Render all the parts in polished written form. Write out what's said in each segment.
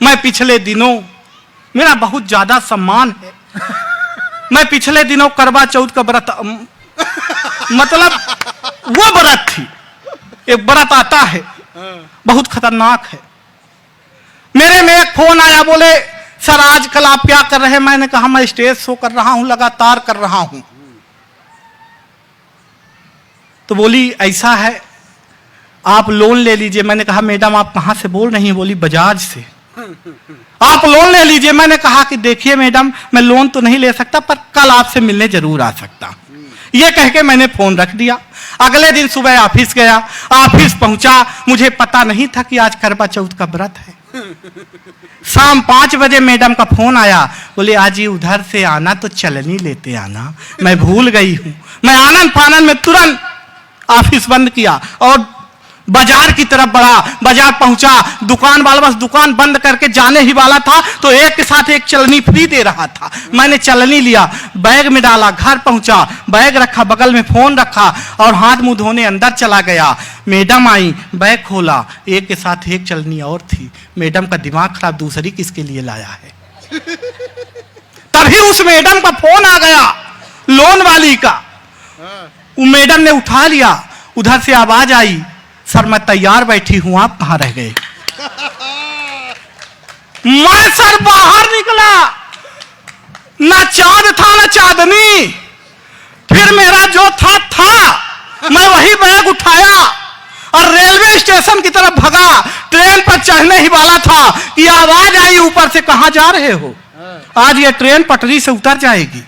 मैं पिछले दिनों, मेरा बहुत ज्यादा सम्मान है, मैं पिछले दिनों करवा चौथ का व्रत, मतलब वो व्रत थी, एक व्रत आता है बहुत खतरनाक है। मेरे में एक फोन आया, बोले सर आजकल आप क्या कर रहे हैं? मैंने कहा मैं स्टेज शो कर रहा हूं, लगातार कर रहा हूं। तो बोली ऐसा है आप लोन ले लीजिए। मैंने कहा मैडम आप कहां से बोल रही हैं? बोली बजाज से। आप लोन ले लीजिए। मैंने कहा कि देखिए मैडम मैं लोन तो नहीं ले सकता, पर कल आपसे मिलने जरूर आ सकता हूं। ये कह के मैंने फोन रख दिया। अगले दिन सुबह ऑफिस गया, ऑफिस पहुंचा, मुझे पता नहीं था कि आज करवा चौथ का व्रत है। शाम 5 बजे मैडम का फोन आया, बोले आज ये उधर से आना तो चलनी लेते आना। मैं भूल गई हूं। मैं आनंद फानंद में तुरंत ऑफिस बंद किया और बाजार की तरफ बढ़ा। बाजार पहुंचा, दुकान वाला बस दुकान बंद करके जाने ही वाला था तो एक के साथ एक चलनी फ्री दे रहा था। मैंने चलनी लिया, बैग में डाला, घर पहुंचा, बैग रखा, बगल में फोन रखा और हाथ मुंह धोने अंदर चला गया। मैडम आई, बैग खोला, एक के साथ एक चलनी और थी। मैडम का दिमाग खराब, दूसरी किसके लिए लाया है? तभी उस मैडम का फोन आ गया, लोन वाली का। वो मैडम ने उठा लिया। उधर से आवाज आई, सर मैं तैयार बैठी हूं, आप कहां रह गए? मैं सर बाहर निकला, ना चांद था ना चांदनी। फिर मेरा जो था मैं वही बैग उठाया और रेलवे स्टेशन की तरफ भगा। ट्रेन पर चढ़ने ही वाला था कि आवाज आई ऊपर से, कहां जा रहे हो? आज ये ट्रेन पटरी से उतर जाएगी।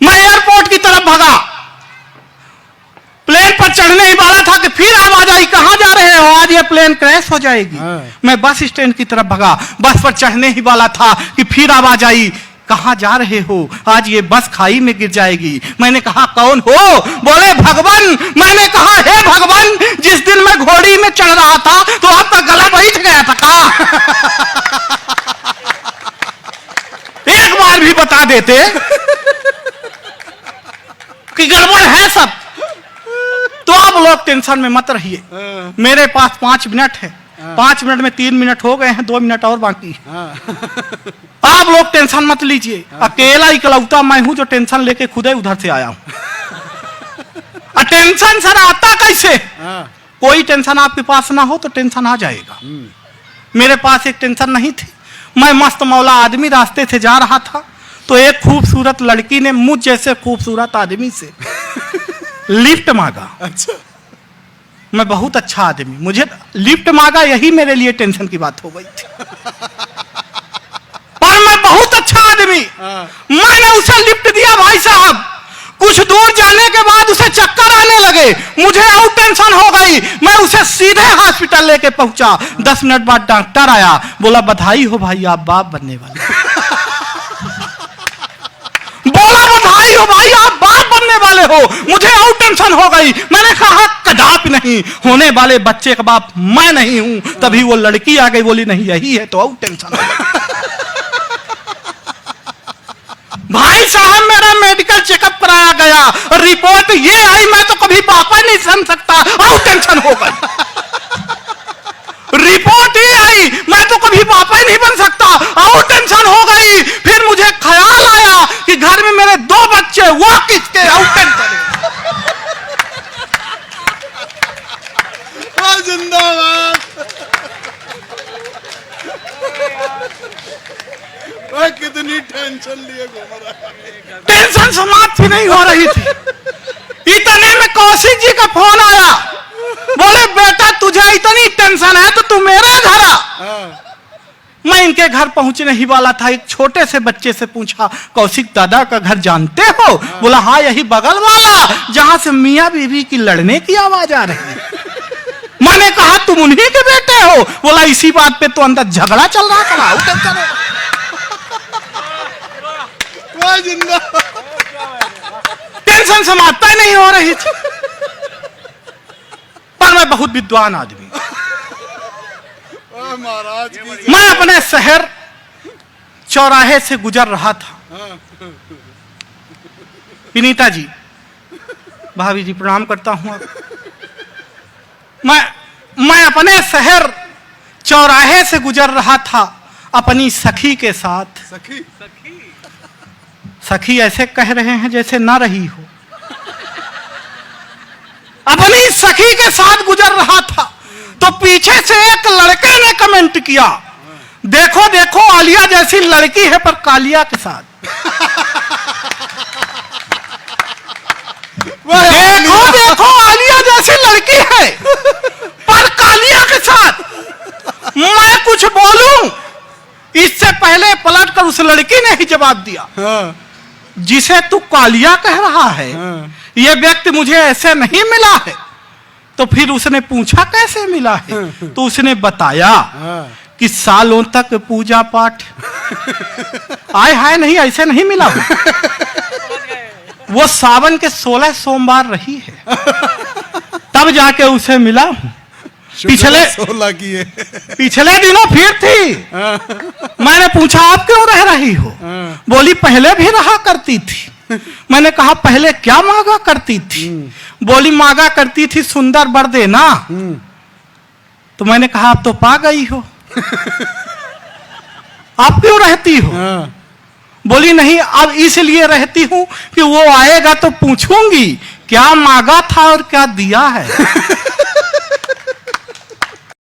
मैं एयरपोर्ट की तरफ भगा, प्लेन पर चढ़ने ही वाला था कि फिर आवाज आई, कहां जा रहे हो? आज ये प्लेन क्रैश हो जाएगी। मैं बस स्टैंड की तरफ भगा, बस पर चढ़ने ही वाला था कि फिर आवाज आई, कहां जा रहे हो? आज ये बस खाई में गिर जाएगी। मैंने कहा कौन हो? बोले भगवान। मैंने कहा हे भगवान, जिस दिन मैं घोड़ी में चढ़ रहा था तो आपका गला बैठ गया था का? एक बार भी बता देते कि गड़बड़ है सब, तो आप लोग टेंशन में मत रहिए। मेरे पास 5 मिनट है, 5 मिनट में 3 मिनट हो गए हैं, 2 मिनट और बाकी। आप लोग टेंशन मत लीजिए। अकेला इकलौता मैं हूं जो टेंशन लेके खुद ही उधर से आया हूं। टेंशन सर आता कैसे? कोई टेंशन आपके पास ना हो तो टेंशन आ जाएगा। मेरे पास एक टेंशन नहीं थी। मैं मस्त मौला आदमी रास्ते से जा रहा था तो एक खूबसूरत लड़की ने मुझ जैसे खूबसूरत आदमी से लिफ्ट मांगा। अच्छा। मैं बहुत अच्छा आदमी, मुझे लिफ्ट मांगा, यही मेरे लिए टेंशन की बात हो गई थी। पर मैं बहुत अच्छा आदमी, मैंने उसे लिफ्ट दिया। भाई साहब कुछ दूर जाने के बाद उसे चक्कर आने लगे, मुझे और टेंशन हो गई। मैं उसे सीधे हॉस्पिटल लेके पहुंचा। 10 मिनट बाद डॉक्टर आया, बोला बधाई हो भाई आप बाप बनने वाले। बोला बधाई हो भाई आप बाप बनने वाले हो। मुझे और टेंशन हो गई। मैंने कहा कदापि नहीं, होने वाले बच्चे का बाप मैं नहीं हूं। तभी वो लड़की आ गई, बोली नहीं यही है, तो और टेंशन हो गई। भाई साहब मेरा मेडिकल चेकअप कराया गया, रिपोर्ट ये आई मैं तो कभी पापा नहीं समझ सकता, और टेंशन हो गई। रिपोर्ट ये आई मैं तो कभी पापा ही नहीं बन सकता, और टेंशन हो गई। फिर मुझे ख्याल आया कि घर में मेरे 2 बच्चे, वो किसके? और टेंशन। जिंदाबाद। कितनी टेंशन लिए घूम रहा है। टेंशन समाप्त ही नहीं हो रही थी। इतने में कौशिक जी का फोन आया, बोले बेटा तुझे इतनी टेंशन है तो तू मेरे घर आ। मैं इनके घर पहुंचने ही वाला था, एक छोटे से बच्चे से पूछा कौशिक दादा का घर जानते हो? बोला हाँ यही बगल वाला, जहां से मियां बीवी की लड़ने की आवाज आ रही है। मैंने कहा तुम उन्हीं के बेटे हो? बोला इसी बात पे तो अंदर झगड़ा चल रहा था। टेंशन समाप्त नहीं हो रही थी। पर मैं बहुत विद्वान आदमी, महाराज मैं अपने शहर चौराहे से गुजर रहा था। विनीता जी, भाभी जी प्रणाम करता हूं। मैं अपने शहर चौराहे से गुजर रहा था अपनी सखी के साथ। सखी सखी ऐसे कह रहे हैं जैसे ना रही हो। अपनी सखी के साथ गुजर रहा था तो पीछे से एक लड़के ने कमेंट किया, देखो देखो आलिया जैसी लड़की है पर कालिया के साथ। देखो देखो आलिया जैसी लड़की है पर कालिया के साथ। मैं कुछ बोलूं इससे पहले पलट कर उस लड़की ने ही जवाब दिया, हाँ, जिसे तू कालिया कह रहा है हाँ। यह व्यक्ति मुझे ऐसे नहीं मिला है। तो फिर उसने पूछा कैसे मिला है, तो उसने बताया हाँ। कि सालों तक पूजा पाठ। आय हाय नहीं, ऐसे नहीं मिला हूं। वो सावन के 16 सोमवार रही है तब जाके उसे मिला हूं। पिछले 16 की है। पिछले दिनों फिर थी। मैंने पूछा आप क्यों रह रही हो, बोली पहले भी रहा करती थी। मैंने कहा पहले क्या मांगा करती थी, बोली मांगा करती थी सुंदर वर देना। तो मैंने कहा आप तो पा गई हो, आप क्यों रहती हो, बोली नहीं अब इसलिए रहती हूं कि वो आएगा तो पूछूंगी क्या मांगा था और क्या दिया है।